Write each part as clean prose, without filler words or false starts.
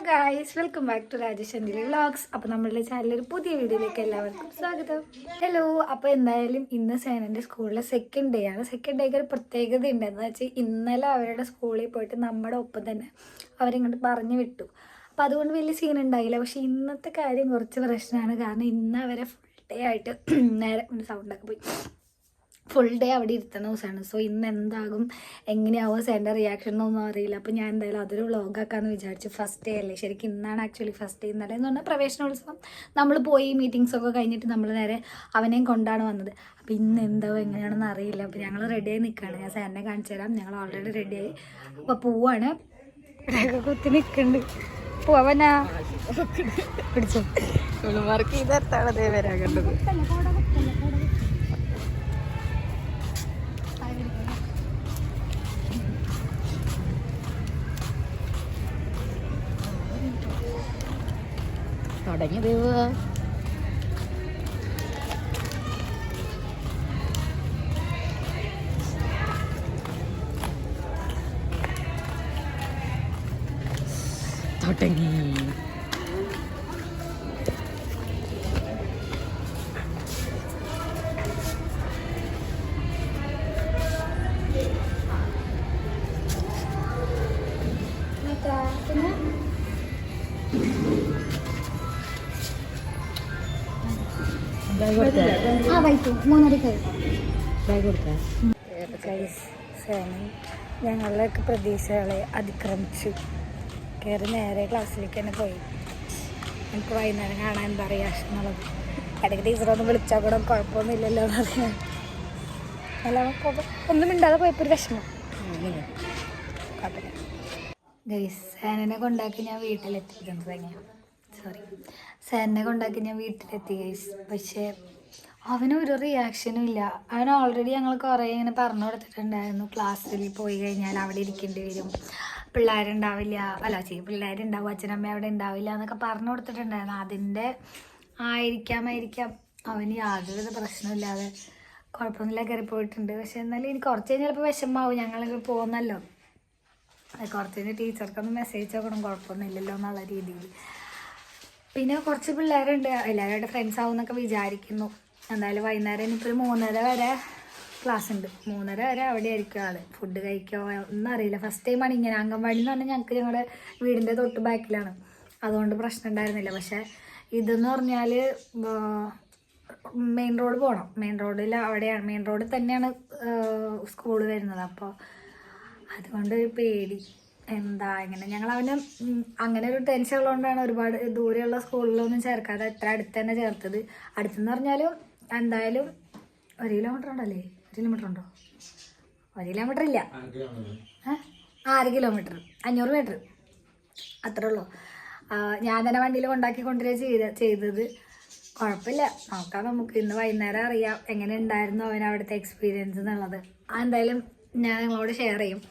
Guys, welcome back to Rajesh Anjali vlogs. അപ്പോൾ നമ്മളുടെ ചാനലിൽ പുതിയ വീഡിയോയിലേക്ക് എല്ലാവർക്കും സ്വാഗതം. ഹലോ. അപ്പോൾ എന്തായാലും ഇന്ന് സേനൻ്റെ സ്കൂളിലെ സെക്കൻഡ് ഡേ ആണ്. സെക്കൻഡ് ഡേക്ക് ഒരു പ്രത്യേകത ഉണ്ടെന്ന് വെച്ചാൽ ഇന്നലെ അവരുടെ സ്കൂളിൽ പോയിട്ട് നമ്മുടെ ഒപ്പം തന്നെ അവരിങ്ങോട്ട് പറഞ്ഞു വിട്ടു. അപ്പോൾ അതുകൊണ്ട് വലിയ സീൻ ഉണ്ടായില്ല. പക്ഷേ ഇന്നത്തെ കാര്യം കുറച്ച് പ്രശ്നമാണ്. കാരണം ഇന്ന് അവരെ ഫുൾ ഡേ ആയിട്ട് നേരെ സൗണ്ടൊക്കെ പോയി ഫുൾ ഡേ അവിടെ ഇരുത്തുന്ന ദിവസമാണ്. സോ ഇന്ന് എന്താകും, എങ്ങനെയാവും എൻ്റെ റിയാക്ഷൻ എന്നൊന്നും അറിയില്ല. അപ്പോൾ ഞാൻ എന്തായാലും അതൊരു വ്ളോഗാക്കാമെന്ന് വിചാരിച്ചു. ഫസ്റ്റ് ഡേ അല്ലേ, ശരിക്കും ഇന്നാണ് ആക്ച്വലി ഫസ്റ്റ് ഡേ. ഇന്നലെ എന്ന് പറഞ്ഞാൽ പ്രവേശനോത്സവം നമ്മൾ പോയി മീറ്റിങ്സൊക്കെ കഴിഞ്ഞിട്ട് നമ്മൾ നേരെ അവനെയും കൊണ്ടാണ് വന്നത്. അപ്പോൾ ഇന്ന് എന്താവും എങ്ങനെയാണെന്ന് അറിയില്ല. അപ്പോൾ ഞങ്ങൾ റെഡിയായി നിൽക്കുകയാണ്. ഞാൻ സാറിനെ കാണിച്ചു തരാം. ഞങ്ങൾ ഓൾറെഡി റെഡിയായി. അപ്പോൾ പോവാണ്. ഇവിടെയൊക്കെ കുത്തി നിൽക്കുന്നുണ്ട്. പോവാനാ പിടിച്ചോ മാർക്ക് ഇതെത്താണതേ വരാകേണ്ടത്. തുടങ്ങി ദേവ് തുടങ്ങി. ഞങ്ങളുടെയൊക്കെ പ്രതീക്ഷകളെ അതിക്രമിച്ചു കയറി നേരെ ക്ലാസ്സിലേക്ക് തന്നെ പോയി. എനിക്ക് വൈകുന്നേരം കാണാൻ എന്താ റിയാക്ഷൻ എന്നുള്ളത്. ഇടയ്ക്ക് ടീച്ചറൊന്നും വിളിച്ചാൽ കൂടെ കുഴപ്പമൊന്നുമില്ലല്ലോ എന്നറിയാൻ. എല്ലാം ഒന്നും മിണ്ടാതെ പോയപ്പോൾ ഒരു വിഷമം. കുഴപ്പമില്ല ഗൈസ്. സേനനെ കൊണ്ടാക്കി ഞാൻ വീട്ടിലെത്തിക്കുന്നത് തന്നെയാണ്. സേനനെ കൊണ്ടാക്കി ഞാൻ വീട്ടിലെത്തി ഗൈസ്. പക്ഷേ അവനൊരു റിയാക്ഷനും ഇല്ല. അവൻ ഓൾറെഡി ഞങ്ങൾ കുറേ ഇങ്ങനെ പറഞ്ഞു കൊടുത്തിട്ടുണ്ടായിരുന്നു, ക്ലാസ്സിൽ പോയി കഴിഞ്ഞാൽ അവിടെ ഇരിക്കേണ്ടി വരും, പിള്ളേരുണ്ടാവില്ല, പിള്ളേരുണ്ടാവും, അച്ഛനമ്മ അവിടെ ഉണ്ടാവില്ല എന്നൊക്കെ പറഞ്ഞു കൊടുത്തിട്ടുണ്ടായിരുന്നു. അതിൻ്റെ ആയിരിക്കാം അവന് യാതൊരു പ്രശ്നമില്ലാതെ കുഴപ്പമൊന്നുമില്ല കയറി പോയിട്ടുണ്ട്. പക്ഷെ എന്നാലും എനിക്ക് കുറച്ച് കഴിഞ്ഞാൽ ചിലപ്പോൾ വിഷമാവും. ഞങ്ങൾ പോകുന്നല്ലോ, കുറച്ച് കഴിഞ്ഞ് ടീച്ചർക്കൊന്ന് മെസ്സേജ് നോക്കണം, കുഴപ്പമൊന്നുമില്ലല്ലോ എന്നുള്ള രീതിയിൽ. പിന്നെ കുറച്ച് പിള്ളേരുണ്ട്, എല്ലാവരുടെ ഫ്രണ്ട്സ് ആവും എന്നൊക്കെ വിചാരിക്കുന്നു. എന്തായാലും വൈകുന്നേരം എനിക്കൊരു 3:30 വരെ ക്ലാസ് ഉണ്ട്. 3:30 വരെ അവിടെ ആയിരിക്കും ആൾ. ഫുഡ് കഴിക്കോ ഒന്നും അറിയില്ല. ഫസ്റ്റ് ടൈമാണ് ഇങ്ങനെ. അംഗൻവാടി എന്ന് പറഞ്ഞാൽ ഞങ്ങൾക്ക് ഞങ്ങളുടെ വീടിൻ്റെ തൊട്ട് ബാക്കിലാണ്, അതുകൊണ്ട് പ്രശ്നം ഉണ്ടായിരുന്നില്ല. പക്ഷേ ഇതെന്ന് പറഞ്ഞാൽ മെയിൻ റോഡ് പോകണം. മെയിൻ റോഡിൽ അവിടെയാണ്, മെയിൻ റോഡിൽ തന്നെയാണ് സ്കൂൾ വരുന്നത്. അപ്പോൾ അതുകൊണ്ട് ഒരു പേടി. എന്താ ഇങ്ങനെ ഞങ്ങൾ അവന് അങ്ങനെ ഒരു ടെൻഷൻ ഉള്ളതുകൊണ്ടാണ് ഒരുപാട് ദൂരെയുള്ള സ്കൂളിലൊന്നും ചേർക്കാതെ എത്ര അടുത്ത് തന്നെ ചേർത്തത്. അടുത്തെന്ന് പറഞ്ഞാലും എന്തായാലും 1 കിലോമീറ്റർ ഉണ്ടല്ലേ? 1 കിലോമീറ്റർ ഉണ്ടോ? 1 കിലോമീറ്റർ ഇല്ല, 6 കിലോമീറ്റർ, 500 മീറ്റർ അത്രേ ഉള്ളൂ. ഞാൻ തന്നെ വണ്ടിയിൽ കൊണ്ടുവരിക ചെയ്തത്. കുഴപ്പമില്ല, നോക്കാം നമുക്ക്. ഇന്ന് വൈകുന്നേരം അറിയാം എങ്ങനെ ഉണ്ടായിരുന്നു അവൻ അവിടുത്തെ എക്സ്പീരിയൻസ് എന്നുള്ളത്. എന്തായാലും ഞാൻ നിങ്ങളോട് ഷെയർ ചെയ്യും.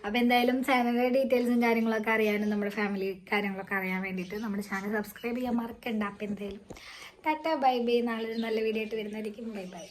അപ്പോൾ എന്തായാലും ചാനലിൻ്റെ ഡീറ്റെയിൽസും കാര്യങ്ങളൊക്കെ അറിയാനും നമ്മുടെ ഫാമിലി കാര്യങ്ങളൊക്കെ അറിയാൻ വേണ്ടിയിട്ട് നമ്മുടെ ചാനൽ സബ്സ്ക്രൈബ് ചെയ്യാൻ മറക്കണ്ട. അപ്പോൾ എന്തായാലും ടാറ്റ ബൈ ബൈ. നാളെ ഒരു നല്ല വീഡിയോ ആയിട്ട് വരുന്നതായിരിക്കും. Bye bye.